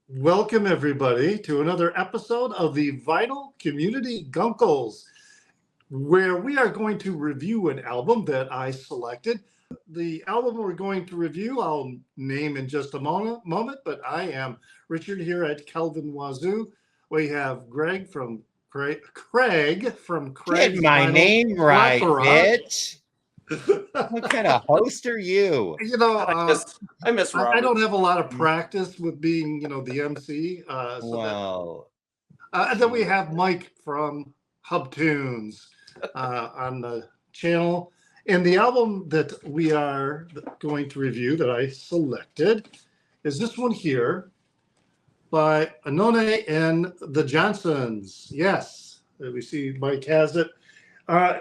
Welcome, everybody, to another episode of the Vinyl Community Guncles, where we are going to review an album that I selected. The album we're going to review, I'll name in just a moment, but I am Richard here at Kelvin Wazoo. We have Craig from Get Craig's my Vinyl name right, Plethora. bitch. What kind of host are you? You know, God, I miss I Robert. don't have a lot of practice with being, the MC, Well, and then we have Mike from Hub Tunes on the channel. And the album that we are going to review that I selected is this one here by Anohni and The Johnsons. Yes, we see Mike has it.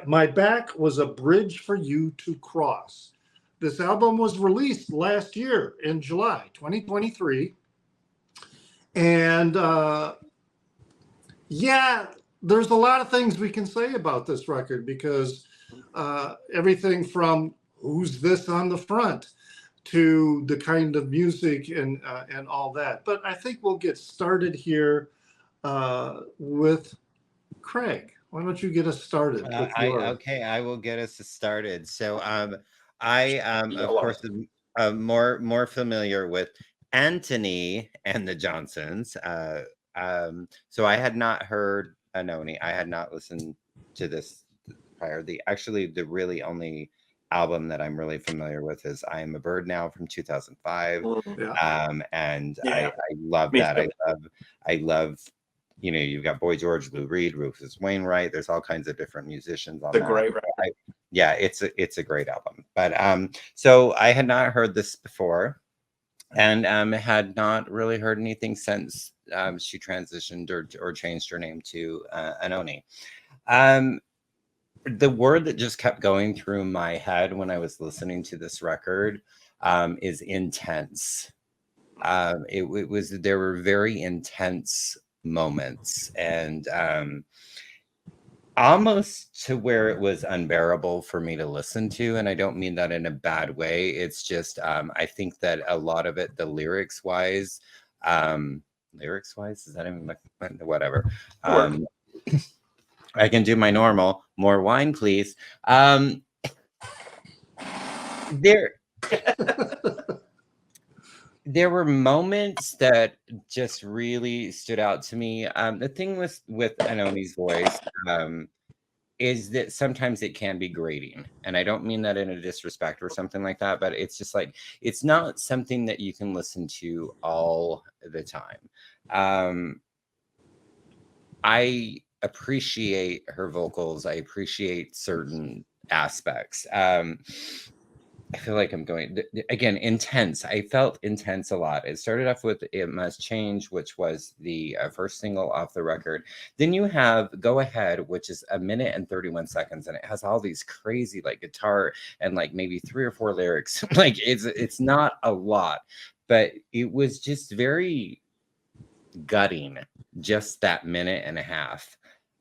My Back Was a Bridge for You to Cross. This album was released last year in July 2023. And yeah, there's a lot of things we can say about this record because everything from who's this on the front to the kind of music and all that. But I think we'll get started here with Craig. Why don't you get us started with your? I will get us started. So, I of Yellow. course am more familiar with Anthony and the Johnsons. So I had not heard Anohni. I had not listened to this prior. The really only album that I'm really familiar with is I Am a Bird Now from 2005. Yeah. And Yeah. I love Me that. too. I love, you've got Boy George, Lou Reed, Rufus Wainwright. There's all kinds of different musicians on The that. great record. Yeah, it's a great album. But so I had not heard this before, and had not really heard anything since she transitioned or changed her name to Anohni. The word that just kept going through my head when I was listening to this record is intense. There were very intense moments, and almost to where it was unbearable for me to listen to. And I don't mean that in a bad way. It's just I think that a lot of it, the lyrics wise, is that even whatever? I can do my normal. More wine, please. There were moments that just really stood out to me. The thing with Anohni's voice is that sometimes it can be grating, and I don't mean that in a disrespect or something like that, but it's just like it's not something that you can listen to all the time. I appreciate her vocals. I appreciate certain aspects. I feel like I'm going again intense. I felt intense a lot. It started off with "It Must Change," which was the first single off the record. Then you have "Go Ahead," which is 1 minute and 31 seconds, and it has all these crazy like guitar and like maybe 3 or 4 lyrics. Like it's not a lot, but it was just very gutting. Just that minute and a half.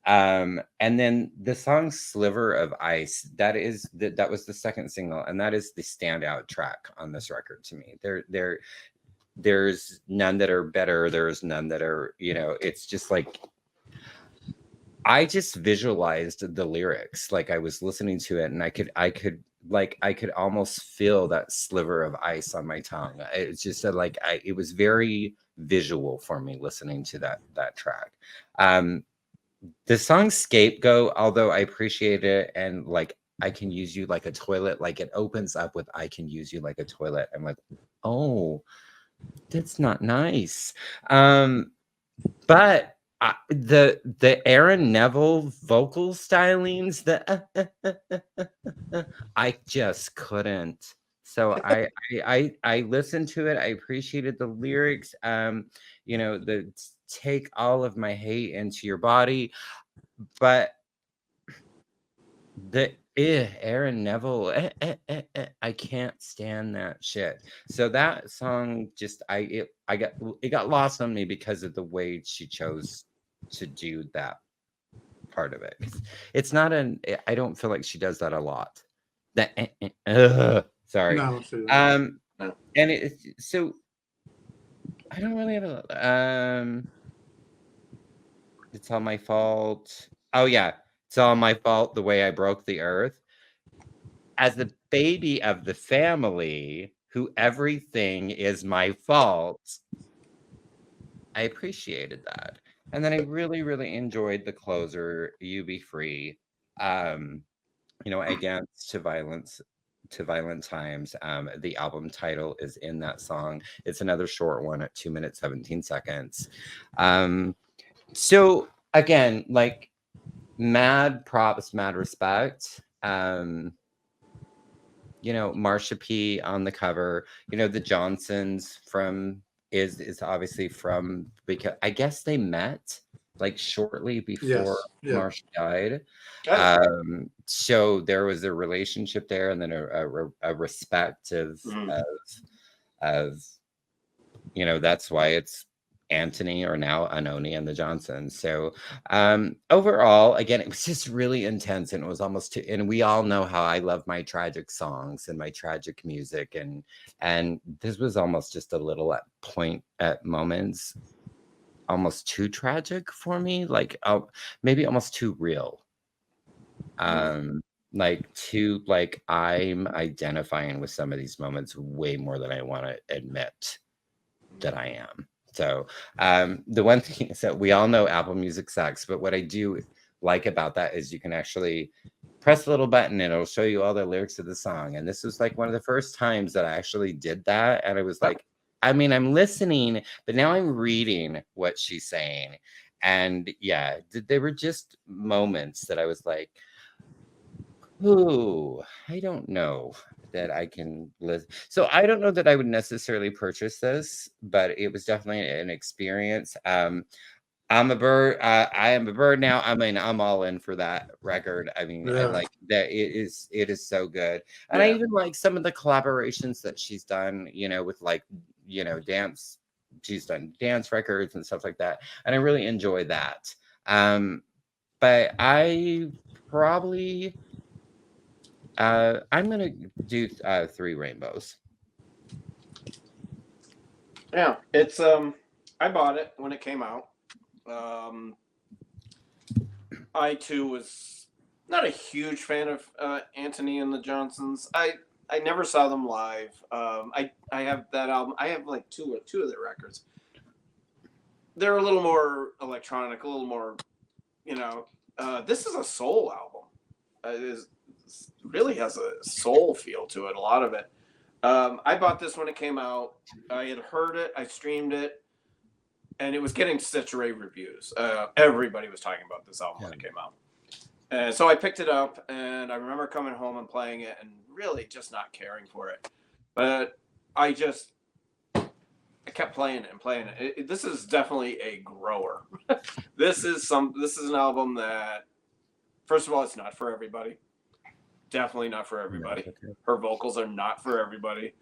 And then the song "Sliver of Ice," that was the second single, and that is the standout track on this record to me. There's none that are better. There's none that are, it's just like I just visualized the lyrics like I was listening to it, and I could almost feel that sliver of ice on my tongue. It's just it was very visual for me listening to that track. The song "Scapegoat," although I appreciate it, and like "I Can Use You Like a Toilet," like it opens up with "I Can Use You Like a Toilet." I'm like, oh, that's not nice. But the Aaron Neville vocal stylings, I just couldn't. So I listened to it. I appreciated the lyrics. The "Take all of my hate into your body," but the Aaron Neville, I can't stand that shit. So that song just it got lost on me because of the way she chose to do that part of it. It's not I don't feel like she does that a lot. Sorry. No, No. And so I don't really have It's All My Fault. Oh yeah, It's All My Fault, The Way I Broke the Earth. As the baby of the family, who everything is my fault, I appreciated that. And then I really, really enjoyed the closer, You Be Free. Against to violent times. The album title is in that song. It's another short one at 2 minutes 17 seconds. So again, like, mad props, mad respect. Marsha P on the cover. The Johnsons is obviously from, because I guess they met like shortly before Yes. Yeah. Marsha died. That's So there was a relationship there, and then a respect of that's why it's Anthony, or now Anohni and the Johnsons. So overall, again, it was just really intense, and it was almost too, and we all know how I love my tragic songs and my tragic music, and this was almost just a little at moments almost too tragic for me, like maybe almost too real. Like I'm identifying with some of these moments way more than I want to admit that I am. So the one thing is that we all know Apple Music sucks, but what I do like about that is you can actually press a little button and it'll show you all the lyrics of the song. And this was like one of the first times that I actually did that. And it was like, I mean, I'm listening, but now I'm reading what she's saying. And yeah, they were just moments that I was like, ooh, I don't know that I can listen. So I don't know that I would necessarily purchase this, but it was definitely an experience. I'm a bird. I am a bird now. I mean, I'm all in for that record. I mean, I Yeah. like that. It is so good. And I even like some of the collaborations that she's done, with like, dance. She's done dance records and stuff like that. And I really enjoy that. But I probably, I'm gonna do 3 rainbows. Yeah, it's I bought it when it came out. I too was not a huge fan of Anthony and the Johnsons. I never saw them live. I have that album. I have like two of their records. They're a little more electronic, a little more, this is a soul album. It really has a soul feel to it. A lot of it. I bought this when it came out. I had heard it. I streamed it. And it was getting such rave reviews. Everybody was talking about this album when it came out. And so I picked it up, and I remember coming home and playing it and really just not caring for it. But I kept playing it and playing it. This is definitely a grower. This is an album that, first of all, it's not for everybody. Definitely not for everybody. Her vocals are not for everybody.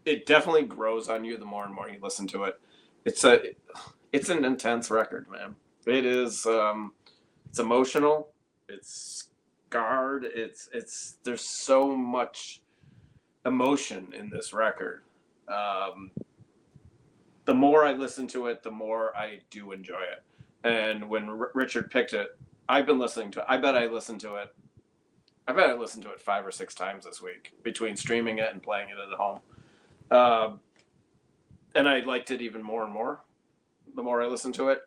It definitely grows on you the more and more you listen to it. It's an intense record, man. It is. It's emotional. It's scarred. There's so much emotion in this record. The more I listen to it, the more I do enjoy it. And when Richard picked it, I've been listening to it. I bet I listened to it 5 or 6 times this week between streaming it and playing it at home. And I liked it even more and more the more I listened to it.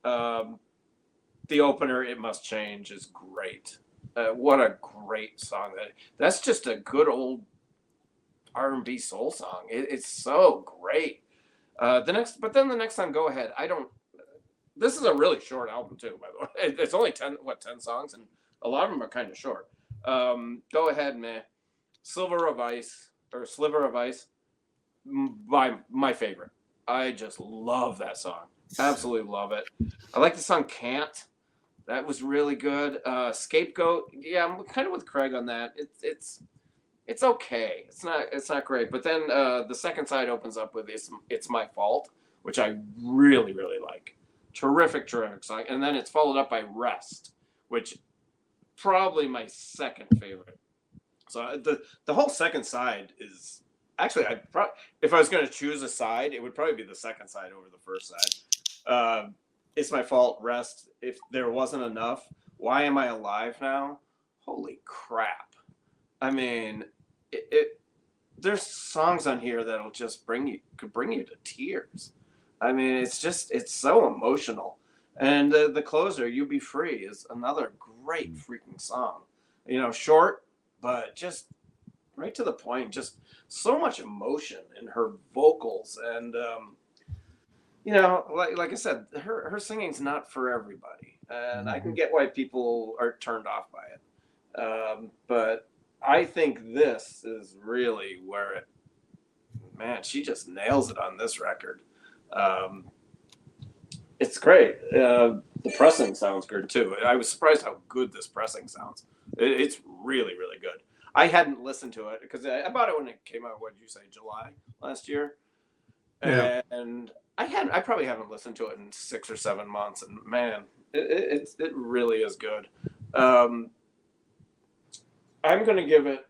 The opener, It Must Change, is great. What a great song. That's just a good old R&B soul song. It's so great. The next time, Go Ahead. This is a really short album too, by the way. It's only 10 songs, and a lot of them are kind of short. Go Ahead, meh. Sliver of Ice, my favorite. I just love that song. Absolutely love it. I like the song Can't. That was really good. Scapegoat. Yeah, I'm kind of with Craig on that. It's okay. It's not great. But then the second side opens up with It's My Fault, which I really, really like. Terrific song. And then it's followed up by Rest, which probably my second favorite. So the whole second side is actually, if I was going to choose a side, it would probably be the second side over the first side. It's My Fault, Rest. If there wasn't enough, Why Am I Alive Now? Holy crap. I mean, there's songs on here that'll just could bring you to tears. I mean, it's so emotional. And the closer, You Be Free, is another great freaking song. Short, but just right to the point. Just so much emotion in her vocals. And, like I said, her singing's not for everybody. And I can get why people are turned off by it. But I think this is really where she just nails it on this record. It's great. The pressing sounds good too. I was surprised how good this pressing sounds. It's really, really good. I hadn't listened to it because I bought it when it came out. What did you say, July last year? Yeah. And I probably haven't listened to it in 6 or 7 months. And man, it really is good. I'm gonna give it.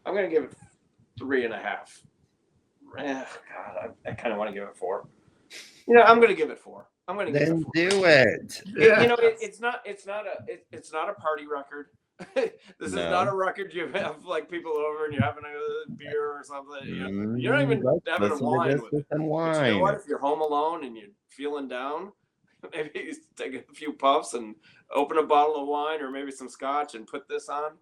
I'm gonna give it 3.5. God, I kind of want to give it 4. I'm gonna give it 4. I'm gonna give it 4. Do it. It's not a party record. This is not a record you have like people over and you're having a beer or something. You're not even having a wine with it. But you know what? If you're home alone and you're feeling down, maybe you take a few puffs and open a bottle of wine or maybe some scotch and put this on.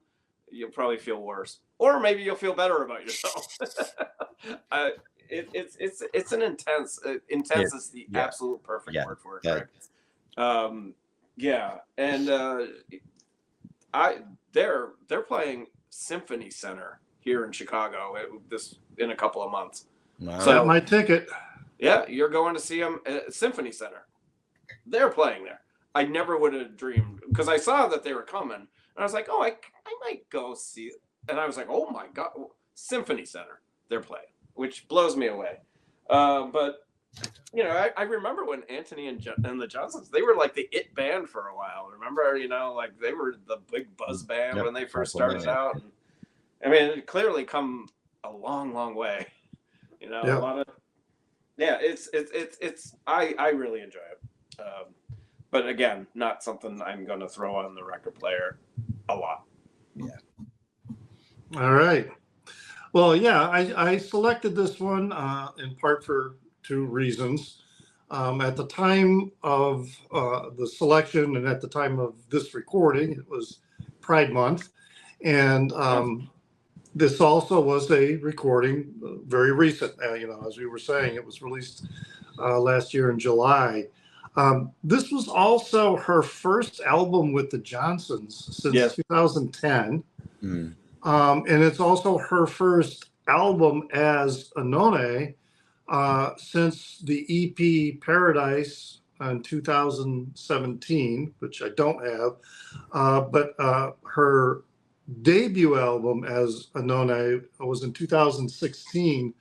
You'll probably feel worse, or maybe you'll feel better about yourself. It's an intense. Intense is the absolute perfect word for it. Right? And they're playing Symphony Center here in Chicago in a couple of months. Wow. So Got my ticket. Yeah, you're going to see them at Symphony Center. They're playing there. I never would have dreamed because I saw that they were coming, and I was like, oh, I might go see it. And I was like, oh my God, Symphony Center, they're playing, which blows me away. But I remember when Anohni and the Johnsons, they were like the it band for a while. Remember, like they were the big buzz band when they first started out. And, I mean, it clearly come a long, long way. A lot of it's I really enjoy it. But again, not something I'm going to throw on the record player a lot. Yeah. All right. Well, yeah, I selected this one in part for 2 reasons. At the time of the selection and at the time of this recording, it was Pride Month. And this also was a recording, very recent. As we were saying, it was released last year in July. This was also her first album with the Johnsons since 2010. And it's also her first album as Anohni since the EP Paradise in 2017, which I don't have. But her debut album as Anohni was in 2016.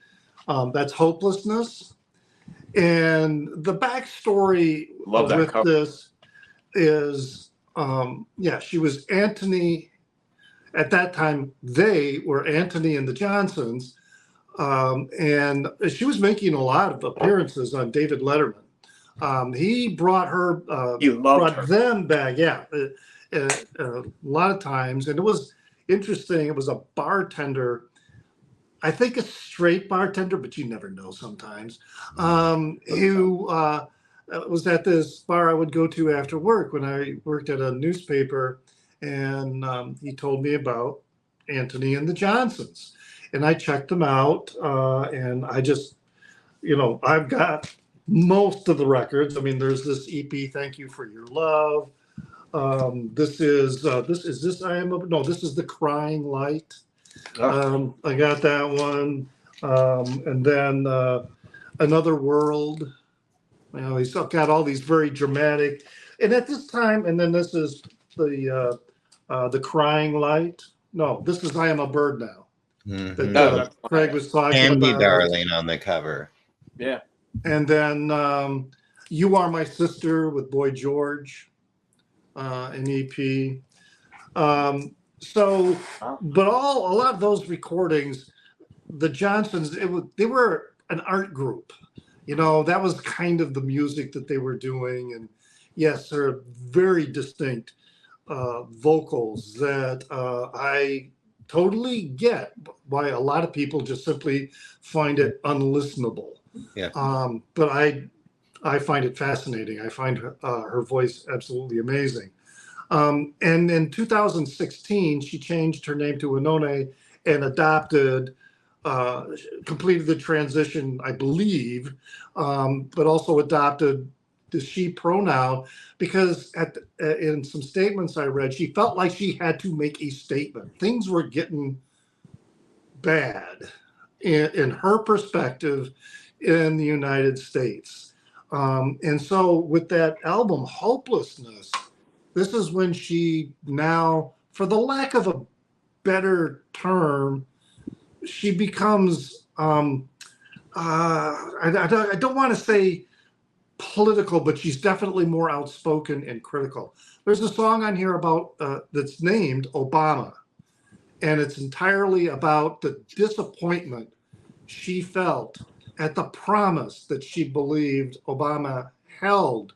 That's Hopelessness. And the backstory with this is, she was Anohni. At that time, they were Anohni and the Johnsons, and she was making a lot of appearances on David Letterman. He brought them back, a lot of times, and it was interesting. It was a bartender, I think a straight bartender, but you never know sometimes, who was at this bar I would go to after work when I worked at a newspaper. And he told me about Anohni and the Johnsons. And I checked them out. And I just, I've got most of the records. I mean, there's this EP, Thank You for Your Love. This is The Crying Light. I got that one. And then Another World. He's got all these very dramatic. And at this time, and then this is the Crying Light. No, this is I Am a Bird Now. That Craig was talking Candy about. Darling on the cover. Yeah. And then You Are My Sister with Boy George, an EP. So, but a lot of those recordings, the Johnsons, they were an art group. You know, that was kind of the music that they were doing. And yes, there are very distinct vocals that I totally get why a lot of people just simply find it unlistenable. Yeah. But I find it fascinating. I find her voice absolutely amazing. And in 2016, she changed her name to Anohni and adopted, completed the transition, I believe, but also adopted the she pronoun because in some statements I read, she felt like she had to make a statement. Things were getting bad in her perspective in the United States. And so with that album, Hopelessness, this is when she now, for the lack of a better term, she becomes, I don't want to say political, but she's definitely more outspoken and critical. There's a song on here about that's named Obama, and it's entirely about the disappointment she felt at the promise that she believed Obama held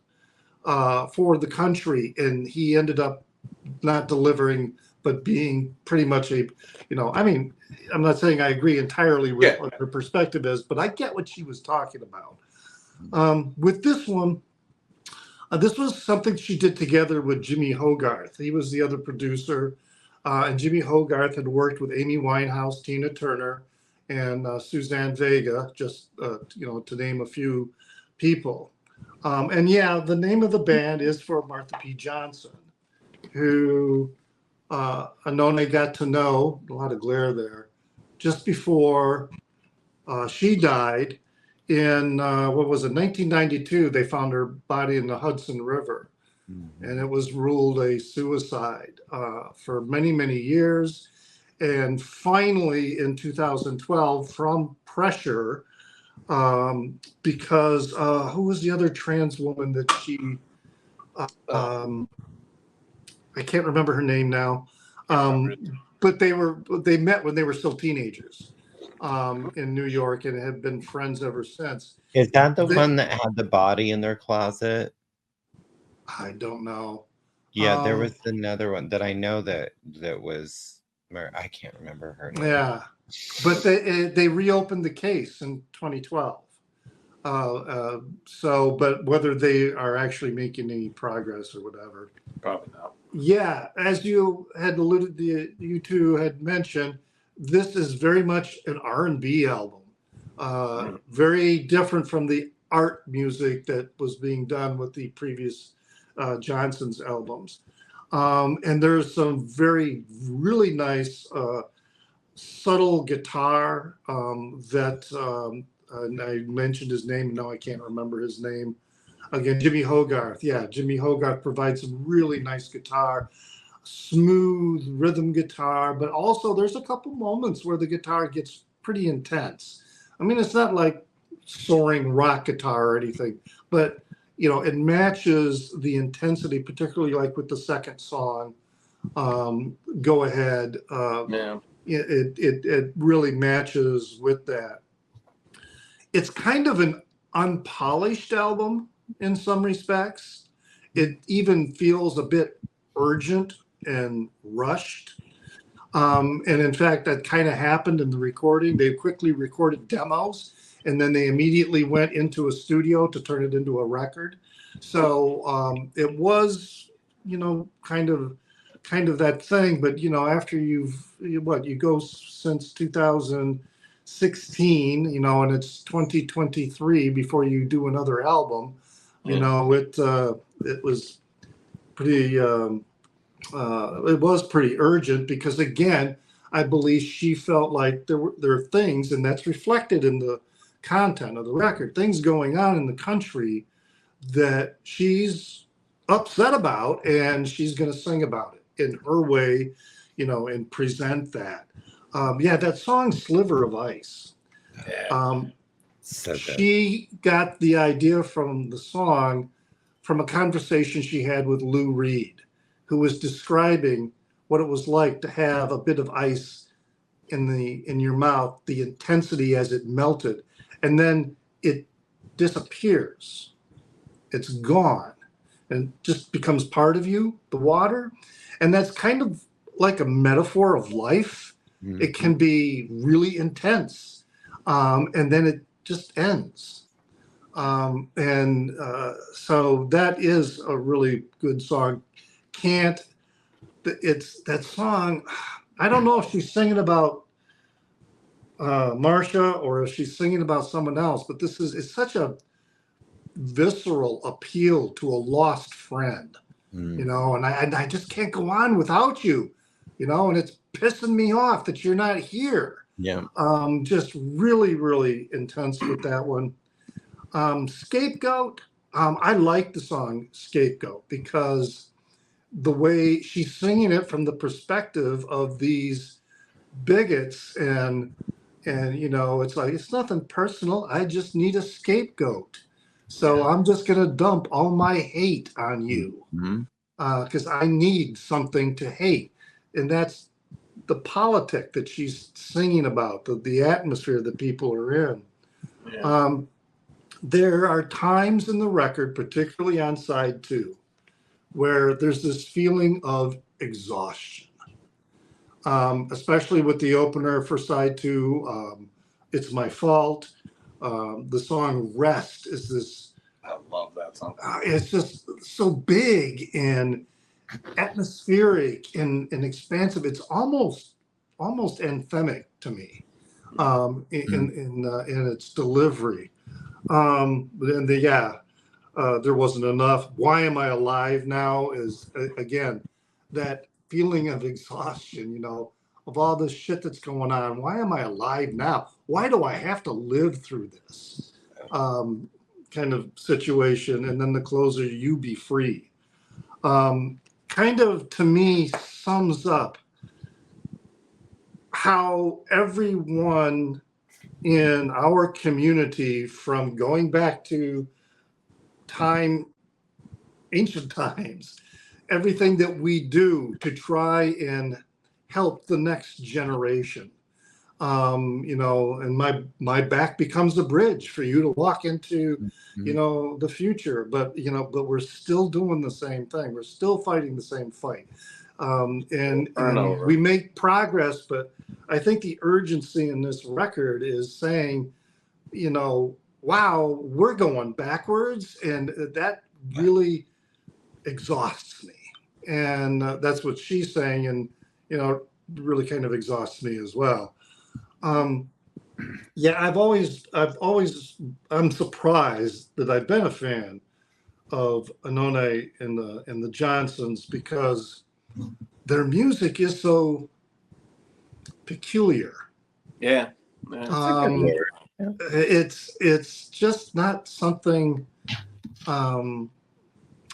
for the country, and he ended up not delivering, but being pretty much a, I mean, I'm not saying I agree entirely with what her perspective is, but I get what she was talking about. With this one, this was something she did together with Jimmy Hogarth. He was the other producer, and Jimmy Hogarth had worked with Amy Winehouse, Tina Turner, and Suzanne Vega, just to name a few people. And yeah, the name of the band is for Marsha P. Johnson, who Anohni got to know, a lot of glare there, just before she died in, 1992. They found her body in the Hudson River, and it was ruled a suicide for many, many years. And finally, in 2012, from pressure, because who was the other trans woman that she, I can't remember her name now, but they met when they were still teenagers in New York and have been friends ever since. Is that the one that had the body in their closet? I don't know. Yeah, there was another one that I know that was, I can't remember her name. Yeah, but they reopened the case in 2012. So, but whether they are actually making any progress or whatever, probably not. Yeah, as you had alluded to, you two had mentioned, this is very much an R&B album. Very different from the art music that was being done with the previous Johnson's albums. And there's some really nice, subtle guitar that, and I mentioned his name, now I can't remember his name. Again, Jimmy Hogarth. Yeah, Jimmy Hogarth provides some really nice guitar, smooth rhythm guitar, but also there's a couple moments where the guitar gets pretty intense. I mean, it's not like soaring rock guitar or anything, but it matches the intensity, particularly like with the second song, Go Ahead. Yeah. It really matches with that. It's kind of an unpolished album in some respects. It even feels a bit urgent and rushed. And in fact, that kind of happened in the recording. They quickly recorded demos, and then they immediately went into a studio to turn it into a record. So it was, kind of that thing. But after you go since 2016, and it's 2023 before you do another album. It was pretty. It was pretty urgent because, again, I believe she felt like there are things, and that's reflected in the content of the record, things going on in the country that she's upset about, and she's going to sing about it in her way, and present that. That song "Sliver of Ice." She got the idea from the song from a conversation she had with Lou Reed, who was describing what it was like to have a bit of ice in your mouth, the intensity as it melted, and then it disappears. It's gone and just becomes part of you, the water. And that's kind of like a metaphor of life. Mhm. It can be really intense, and then it just ends. So that is a really good song. Can't, it's that song. I don't know if she's singing about Marsha or if she's singing about someone else, but it's such a visceral appeal to a lost friend, Mm. you know, and I just can't go on without you, you know, and it's pissing me off that you're not here. Yeah. Just really, really intense with that one. Scapegoat. I like the song Scapegoat because the way she's singing it from the perspective of these bigots and you know, it's like, it's nothing personal. I just need a scapegoat. So I'm just going to dump all my hate on you Mhm. because I need something to hate. And that's the politic that she's singing about, the atmosphere that people are in. Yeah. There are times in the record, particularly on side 2, where there's this feeling of exhaustion. Especially with the opener for side 2, It's My Fault. The song Rest is this, I love that song. it's just so big and atmospheric and expansive. It's almost anthemic to me in its delivery. There wasn't enough. Why Am I Alive Now is, again, that feeling of exhaustion, you know, of all this shit that's going on. Why am I alive now? Why do I have to live through this kind of situation? And then the closer, You Be Free. Kind of, to me, sums up how everyone in our community, from going back to ancient times, everything that we do to try and help the next generation. You know, and my back becomes a bridge for you to walk into, you know, the future. But you know, but we're still doing the same thing. We're still fighting the same fight, and we make progress. But I think the urgency in this record is saying, you know, wow, we're going backwards, and that really exhausts me. And that's what she's saying, and you know, really kind of exhausts me as well. Yeah, I'm surprised that I've been a fan of Anohni and the Johnsons because their music is so peculiar. Yeah. It's just not something. And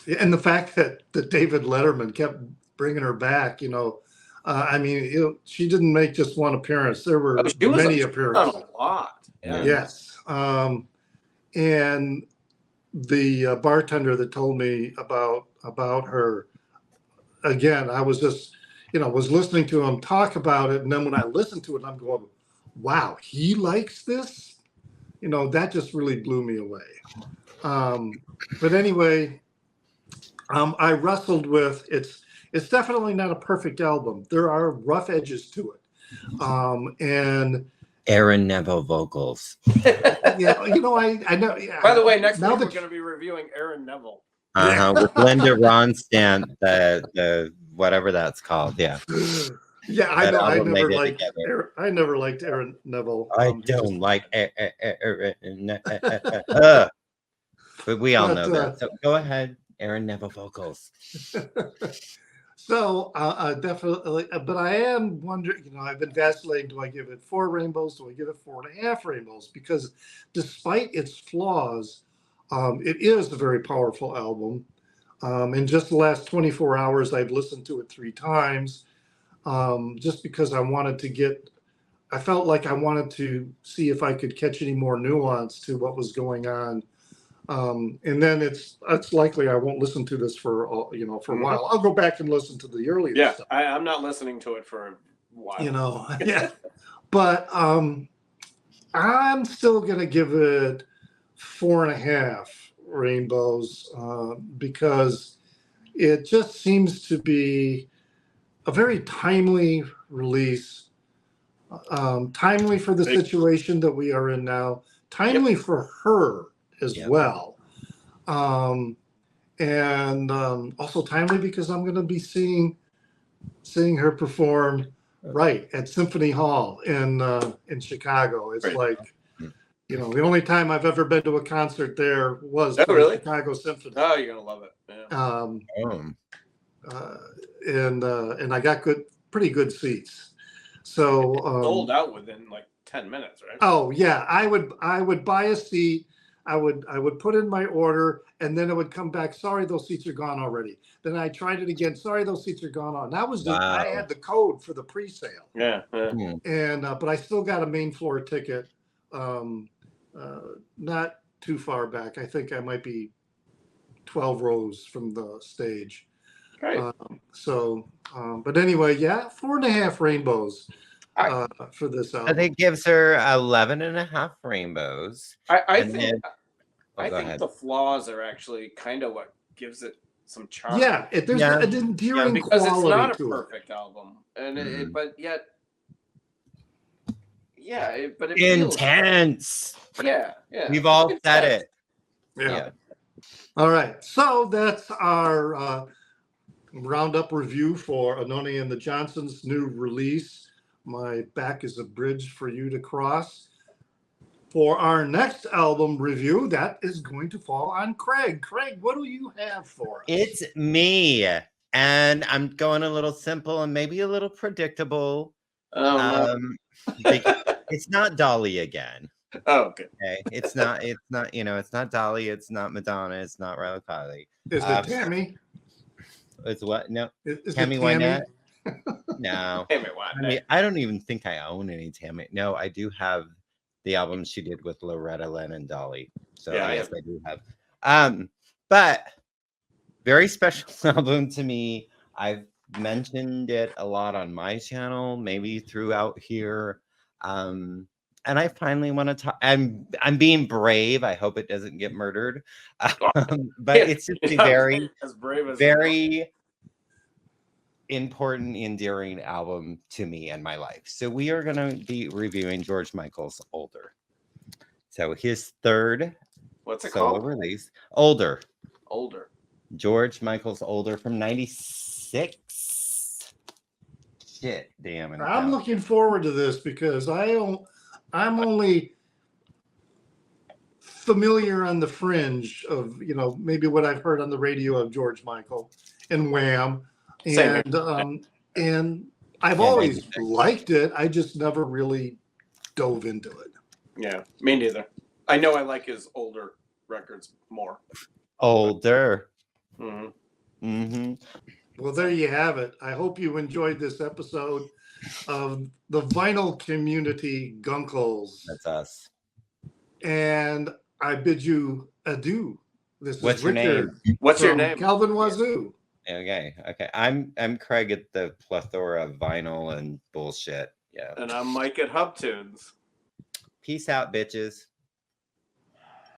the fact that David Letterman kept bringing her back, you know, I mean, she didn't make just one appearance. There were many appearances. A lot. Yeah. Yes. And the bartender that told me about her, again, I was just, you know, was listening to him talk about it. And then when I listened to it, I'm going, wow, he likes this? You know, that just really blew me away. But anyway, I wrestled with it's definitely not a perfect album. There are rough edges to it. And Aaron Neville vocals. yeah, you know, I know. Yeah, By the way, next now week we're that going to be reviewing Aaron Neville. With Linda Ronstadt, the whatever that's called. Yeah. Yeah, I That know. album they did together. I never liked Aaron Neville. I don't like but we all know that. So go ahead, Aaron Neville vocals. So definitely, but I am wondering, you know, I've been vacillating. Do I give it 4 rainbows? Do I give it 4.5 rainbows? Because despite its flaws, it is a very powerful album. In just the last 24 hours, I've listened to it 3 times, just because I felt like I wanted to see if I could catch any more nuance to what was going on And then it's likely I won't listen to this for for a while. I'll go back and listen to the earlier stuff. I'm not listening to it for a while. Yeah. But I'm still gonna give it 4.5 rainbows because it just seems to be a very timely release, timely for the situation that we are in now, timely for her as well, and also timely because I'm going to be seeing her perform at Symphony Hall in Chicago. It's like, the only time I've ever been to a concert there was to the Chicago Symphony. Oh, you're gonna love it. And I got pretty good seats. So sold out within like 10 minutes, right? Oh yeah, I would buy a seat. I would put in my order, and then it would come back. Sorry, those seats are gone already. Then I tried it again. Sorry, those seats are gone on. That was I had the code for the pre-sale. Yeah. And but I still got a main floor ticket. Not too far back. I think I might be 12 rows from the stage. Great. But anyway, 4.5 rainbows for this album. I think gives her 11.5 rainbows. I think the flaws are actually kind of what gives it some charm. Yeah, there's an endearing because quality it's not a to perfect album, and but yet, but it intense. Yeah. We've all said it. Yeah. All right, so that's our roundup review for Anohni The Johnsons' new release. My back is a bridge for you to cross. For our next album review, that is going to fall on Craig. Craig, what do you have for us? It's me, and I'm going a little simple and maybe a little predictable. It's not Dolly again. Oh, okay. It's not. It's not Dolly. It's not Madonna. It's not Riley Kiley. Is it Tammy? It's what? No. Is Tammy Wynette? No. Tammy Wynette. I don't even think I own any Tammy. No, I do have the album she did with Loretta Lynn and Dolly. So yes, I do have. But very special album to me. I've mentioned it a lot on my channel, maybe throughout here. And I finally want to talk. I'm being brave. I hope it doesn't get murdered. But it's just a very, very important, endearing album to me and my life. So we are going to be reviewing George Michael's Older. So his third solo release, Older. George Michael's Older from '96. Shit, damn. I'm looking forward to this because I'm only familiar on the fringe of, maybe what I've heard on the radio of George Michael and Wham. And I've always liked it. I just never really dove into it. Yeah, me neither. I know I like his older records more. Older. Well, there you have it. I hope you enjoyed this episode of the Vinyl Community Guncles. That's us. And I bid you adieu. This What's is your Richard. name? What's your name? Calvin Wazoo. Okay. I'm Craig at the plethora of vinyl and bullshit. Yeah. And I'm Mike at Hub Tunes. Peace out, bitches.